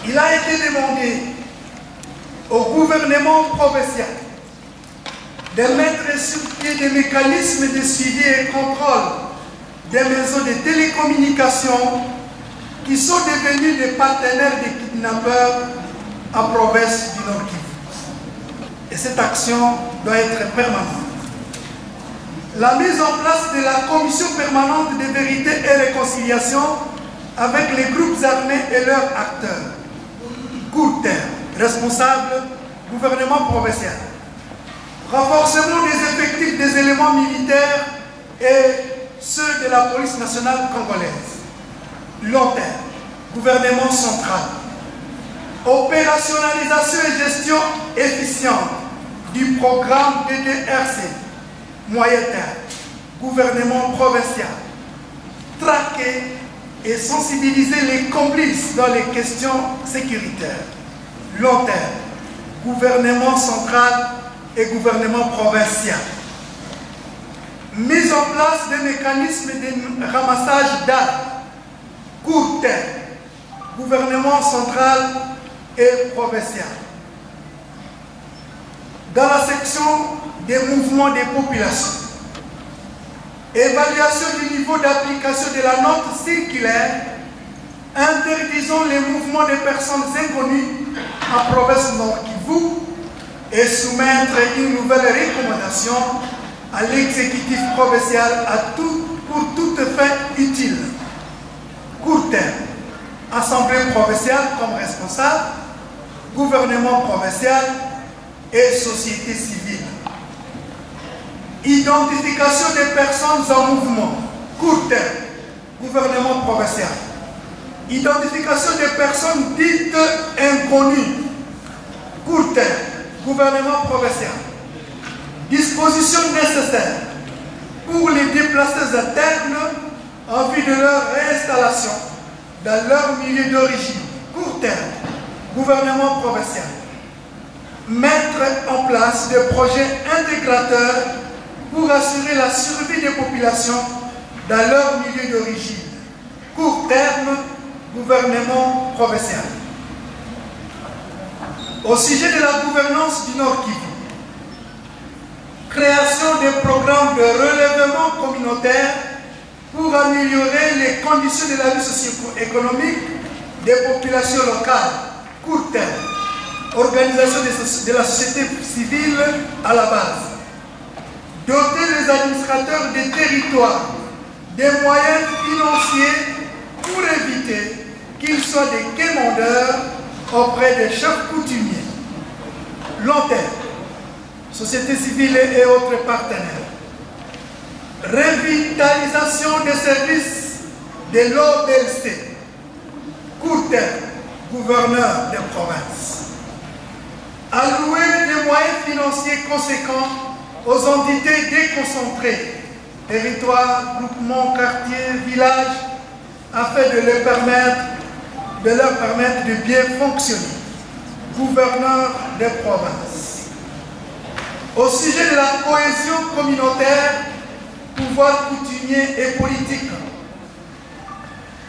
Il a été demandé au gouvernement provincial de mettre sur pied des mécanismes de suivi et contrôle des maisons de télécommunications qui sont devenus des partenaires des kidnappeurs en province du Nord Kivu. Et cette action doit être permanente. La mise en place de la commission permanente de vérité et réconciliation avec les groupes armés et leurs acteurs. Court terme, responsable, gouvernement provincial. Renforcement des effectifs des éléments militaires et ceux de la police nationale congolaise. Long terme, gouvernement central. Opérationnalisation et gestion efficiente du programme DDRC. Moyen terme, gouvernement provincial. Traquer et sensibiliser les complices dans les questions sécuritaires. Long terme, gouvernement central et gouvernement provincial. Mise en place des mécanismes de ramassage d'armes. Court terme, gouvernement central et provincial. Dans la section des mouvements des populations, évaluation du niveau d'application de la note circulaire interdisant les mouvements de personnes inconnues en province Nord Kivu et soumettre une nouvelle recommandation à l'exécutif provincial pour toute fin utile. Court terme, Assemblée provinciale comme responsable, gouvernement provincial et société civile. Identification des personnes en mouvement. Court terme, gouvernement provincial. Identification des personnes dites inconnues. Court terme, gouvernement provincial. Dispositions nécessaires pour les déplacés internes en vue de leur réinstallation dans leur milieu d'origine. Court terme, gouvernement provincial. Mettre en place des projets intégrateurs pour assurer la survie des populations dans leur milieu d'origine. Court terme, gouvernement provincial. Au sujet de la gouvernance du Nord Kivu, création des programmes de relèvement communautaire pour améliorer les conditions de la vie socio-économique des populations locales. Court terme, organisation de la société civile à la base. Doter les administrateurs des territoires des moyens financiers pour éviter qu'ils soient des quémandeurs auprès des chefs coutumiers. Long terme, société civile et autres partenaires. Revitalisation des services de l'OBLC. Court terme, gouverneur des provinces. Allouer des moyens financiers conséquents aux entités déconcentrées, territoires, groupements, quartiers, villages, afin de leur permettre de bien fonctionner. Gouverneur des provinces. Au sujet de la cohésion communautaire, pouvoir coutumier et politique.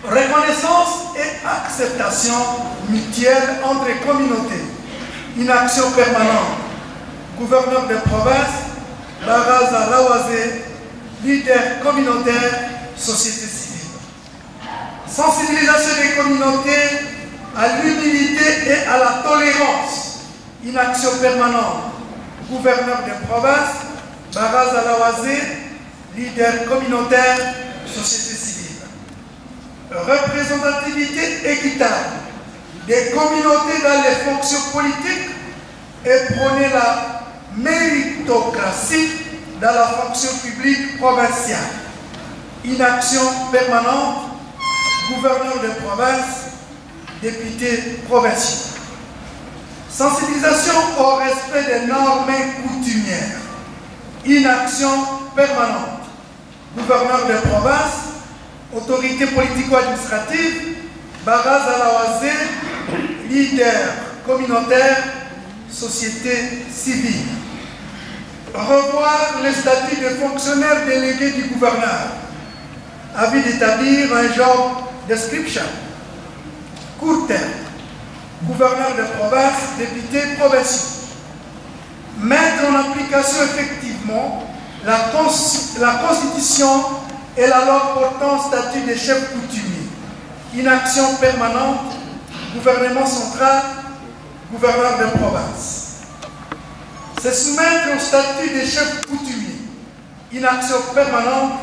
Reconnaissance et acceptation mutuelle entre les communautés. Une action permanente. Gouverneur des provinces, Baraza Lawazé, leader communautaire, société civile. Sensibilisation des communautés à l'humilité et à la tolérance. Une action permanente. Gouverneur des provinces, Baraza Lawazé, leader communautaire, société civile. Représentativité équitable des communautés dans les fonctions politiques et prôner la méritocratie dans la fonction publique provinciale. Une action permanente, gouverneur de province, député provincial. Sensibilisation au respect des normes coutumières. Une action permanente, gouverneur de province, autorité politico-administrative, Baraza Lawazé, leader communautaire, société civile. Revoir les statuts de fonctionnaires délégués du gouverneur. Avis d'établir un job description. Court terme. gouverneurs de province, députés provinciaux. Mettre en application effectivement la Constitution et la loi portant statut des chefs coutumiers. Inaction permanente, gouvernement central, gouverneur de province. Se soumettre au statut des chefs coutumiers. Inaction permanente,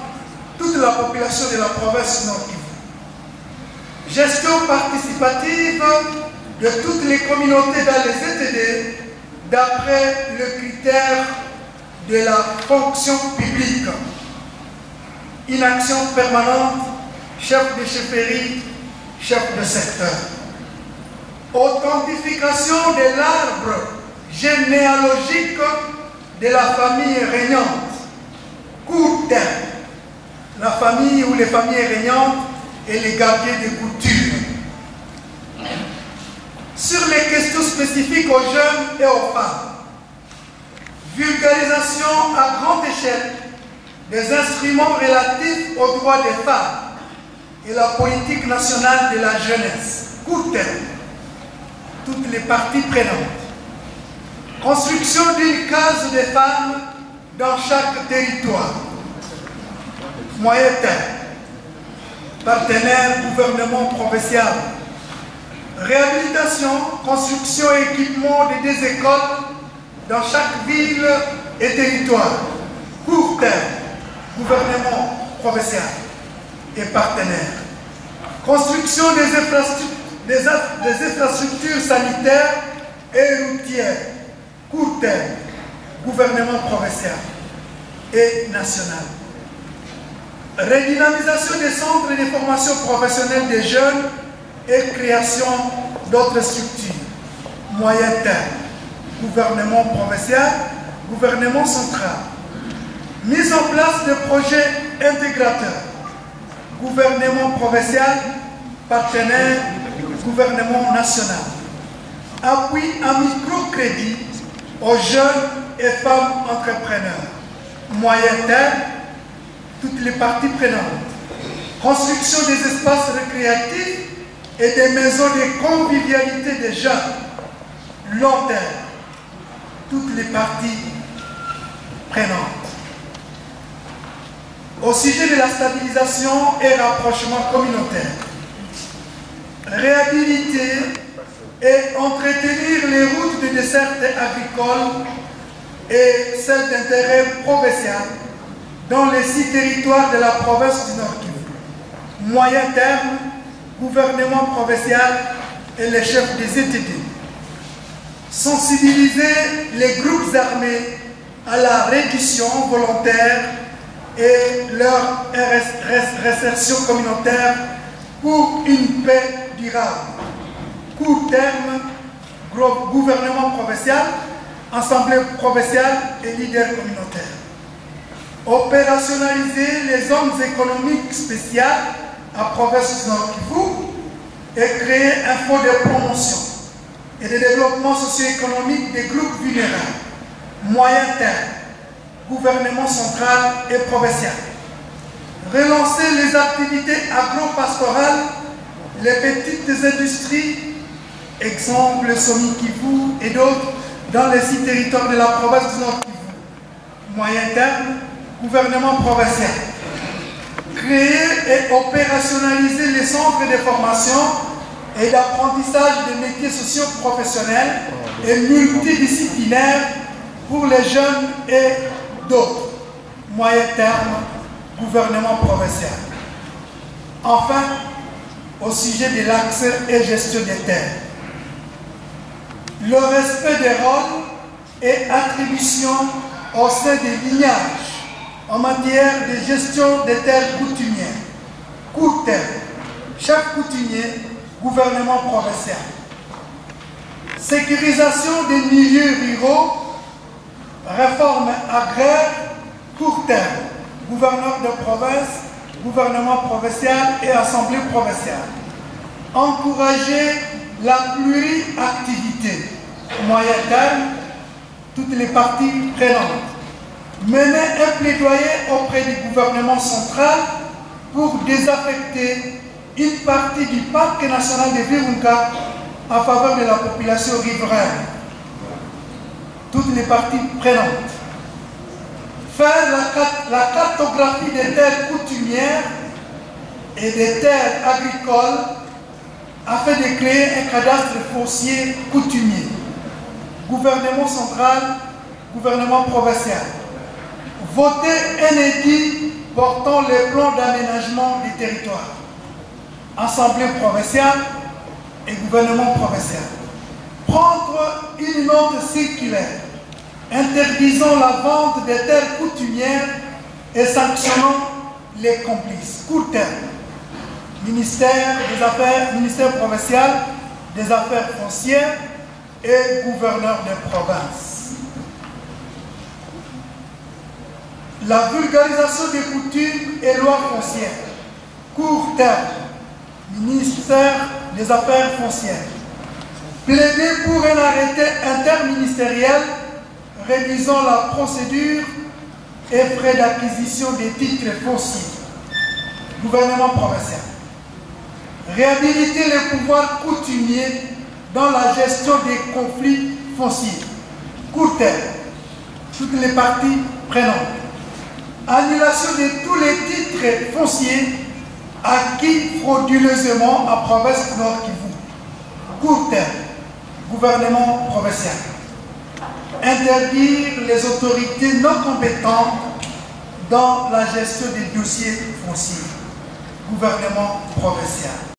toute la population de la province Nord Kivu. Gestion participative de toutes les communautés dans les ETD d'après le critère de la fonction publique. Inaction permanente, chef de chefferie, chef de secteur. Authentification de l'arbre généalogique de la famille régnante. Court terme. La famille ou les familles régnantes et les gardiens des coutumes. Sur les questions spécifiques aux jeunes et aux femmes. Vulgarisation à grande échelle des instruments relatifs aux droits des femmes et la politique nationale de la jeunesse. Court terme. Toutes les parties prenantes. Construction d'une case des femmes dans chaque territoire. Moyen terme. Partenaire gouvernement provincial. Réhabilitation, construction et équipement de des écoles dans chaque ville et territoire. Court terme. Gouvernement provincial et partenaire. Construction des infrastructures sanitaires et routières. Court terme. Gouvernement provincial et national. Redynamisation des centres de formation professionnelle des jeunes et création d'autres structures. Moyen terme. Gouvernement provincial, gouvernement central. Mise en place de projets intégrateurs. Gouvernement provincial, partenaire, gouvernement national. Appui à microcrédit aux jeunes et femmes entrepreneurs. Moyen terme, toutes les parties prenantes. Construction des espaces récréatifs et des maisons de convivialité des jeunes. Long terme, toutes les parties prenantes. Au sujet de la stabilisation et rapprochement communautaire, réhabiliter et entretenir les routes de desserte agricole et celles d'intérêt provincial dans les 6 territoires de la province du Nord Kivu. Moyen terme, gouvernement provincial et les chefs des ETD. Sensibiliser les groupes armés à la réduction volontaire et leur réinsertion communautaire pour une paix durable. Court terme, gouvernement provincial, assemblée provinciale et leaders communautaires. Opérationnaliser les zones économiques spéciales à province Nord Kivu et créer un fonds de promotion et de développement socio-économique des groupes vulnérables. Moyen terme, gouvernement central et provincial. Relancer les activités agro-pastorales, les petites industries, exemple Somi Kivu et d'autres, dans les 6 territoires de la province du Nord Kivu. Moyen terme, gouvernement provincial. Créer et opérationnaliser les centres de formation et d'apprentissage des métiers socio-professionnels et multidisciplinaires pour les jeunes et d'autres. Moyen terme, gouvernement provincial. Enfin, au sujet de l'accès et gestion des terres. Le respect des rôles et attributions au sein des lignages en matière de gestion des terres coutumières. Court terme, chef coutumier, gouvernement provincial. Sécurisation des milieux ruraux, réforme agraire, court terme, gouverneur de province, gouvernement provincial et assemblée provinciale. Encourager la pluriactivité, moyen terme, toutes les parties prenantes. Mener un plaidoyer auprès du gouvernement central pour désaffecter une partie du parc national de Virunga en faveur de la population riveraine, toutes les parties prenantes. Faire la cartographie des terres coutumières et des terres agricoles afin de créer un cadastre foncier coutumier. Gouvernement central, gouvernement provincial. Voter un édit portant les plans d'aménagement du territoire. Assemblée provinciale et gouvernement provincial. Prendre une note circulaire interdisant la vente des terres coutumières et sanctionnant les complices. Court terme. Ministère provincial des affaires foncières et gouverneur des provinces. La vulgarisation des coutumes et lois foncières. Court terme. Ministère des affaires foncières. Plaider pour un arrêté interministériel révisant la procédure et frais d'acquisition des titres fonciers. Gouvernement provincial. Réhabiliter les pouvoirs coutumiers dans la gestion des conflits fonciers. Court terme. Toutes les parties prenantes. Annulation de tous les titres fonciers acquis frauduleusement à province Nord Kivu. Court terme. Gouvernement provincial. Interdire les autorités non compétentes dans la gestion des dossiers fonciers. Gouvernement provincial.